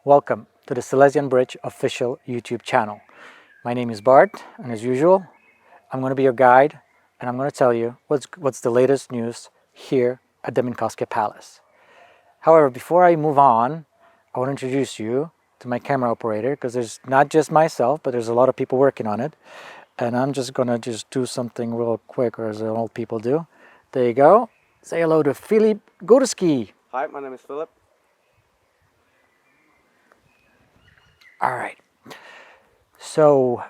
Welcome to the Silesian Bridge official YouTube channel. My name is Bart, and as usual, I'm going to be your guide, and I'm going to tell you what's the latest news here at the Minkowskie Palace. However, before I move on, I want to introduce you to my camera operator, because there's not just myself, but there's a lot of people working on it. And I'm just going to do something real quick, or as old people do. There you go. Say hello to Filip. Minkowskie. Hi, my name is Filip. All right. So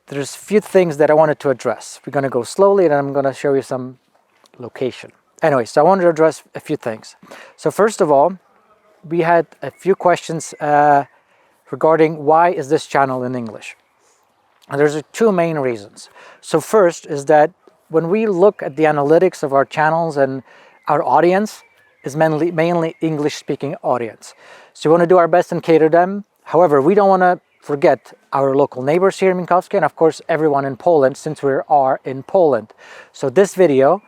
there's a few things that I wanted to address. We're going to go slowly, and I'm going to show you some location. Anyway, so I wanted to address a few things. So first of all, we had a few questions regarding why is this channel in English. And there's two main reasons. So first is that when we look at the analytics of our channels and our audience is mainly English-speaking audience. So we want to do our best and cater them. However, we don't want to forget our local neighbors here in Minkowskie, and of course everyone in Poland, since we are in Poland. So this video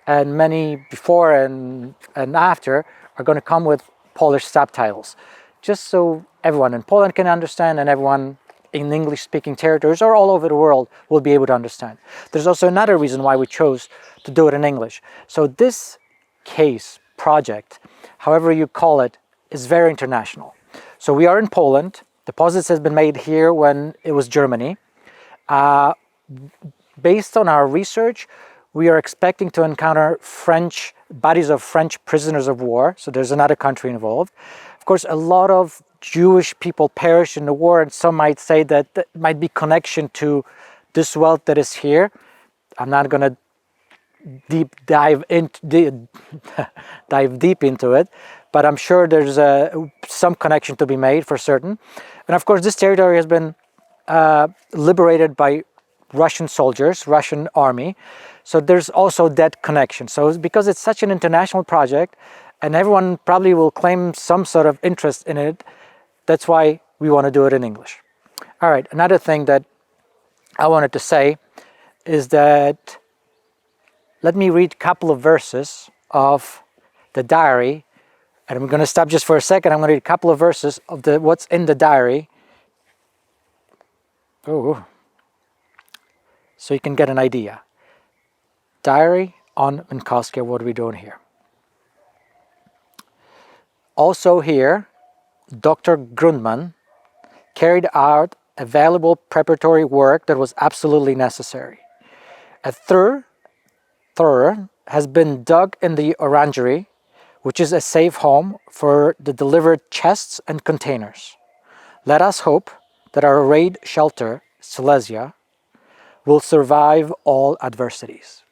and many before and after are going to come with Polish subtitles, just so everyone in Poland can understand and everyone in English-speaking territories or all over the world will be able to understand. There's also another reason why we chose to do it in English. So this project, however you call it, is very international. So we are in Poland. Deposits has been made here when it was Germany. Based on our research, we are expecting to encounter bodies of French prisoners of war. So there's another country involved. Of course, a lot of Jewish people perished in the war, and some might say that that might be connection to this wealth that is here. I'm not going to dive deep into it, but I'm sure there's some connection to be made for certain. And of course, this territory has been liberated by Russian soldiers, Russian army. So there's also that connection. So because it's such an international project, and everyone probably will claim some sort of interest in it, that's why we want to do it in English. All right, another thing that I wanted to say is that let me read a couple of verses of the diary. And I'm going to stop just for a second. I'm going to read a couple of verses of what's in the diary. Oh, so you can get an idea. Diary on Minkowskie, what are we doing here? Also here, Dr. Grundmann carried out a valuable preparatory work that was absolutely necessary. A third has been dug in the orangery, which is a safe home for the delivered chests and containers. Let us hope that our raid shelter, Silesia, will survive all adversities.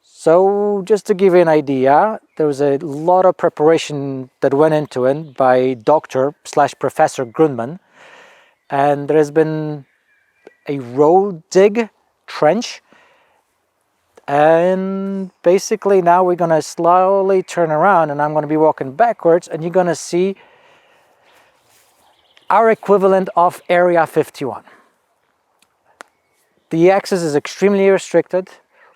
So just to give you an idea, there was a lot of preparation that went into it by Dr./Professor Grundmann, and there has been a road dig trench. And basically now we're going to slowly turn around, and I'm going to be walking backwards, and you're going to see our equivalent of Area 51. The access is extremely restricted.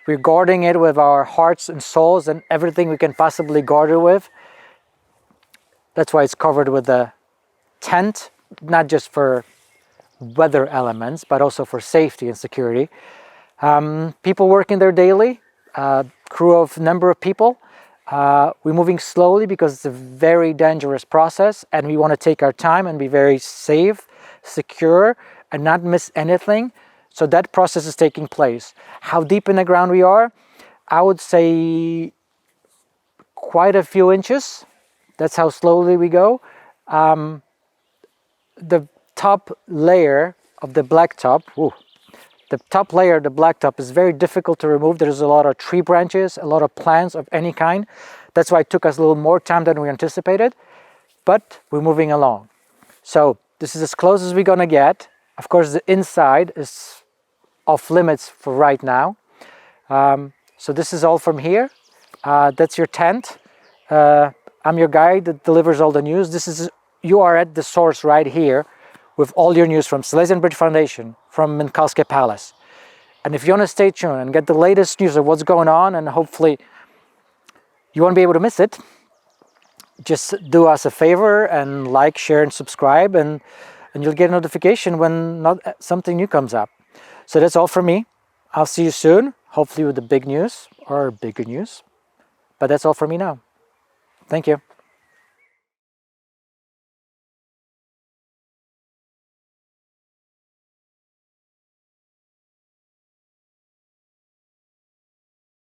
We're guarding it with our hearts and souls and everything we can possibly guard it with. That's why it's covered with a tent, not just for weather elements, but also for safety and security. People working there daily, crew of number of people. We're moving slowly because it's a very dangerous process, and we want to take our time and be very safe, secure, and not miss anything. So that process is taking place. How deep in the ground we are? I would say quite a few inches. That's how slowly we go. The top layer of the blacktop, the top layer of the blacktop is very difficult to remove. There's a lot of tree branches, a lot of plants of any kind. That's why it took us a little more time than we anticipated, but we're moving along. So this is as close as we're gonna get. Of course, the inside is off limits for right now. So this is all from here. That's your tent. I'm your guide that delivers all the news. You are at the source right here with all your news from Silesian Bridge Foundation, from Minkowskie Palace. And if you want to stay tuned and get the latest news of what's going on, and hopefully you won't be able to miss it, just do us a favor and like, share, and subscribe, and you'll get a notification when something new comes up. So that's all from me. I'll see you soon, hopefully with the big news or bigger news. But that's all from me now. Thank you.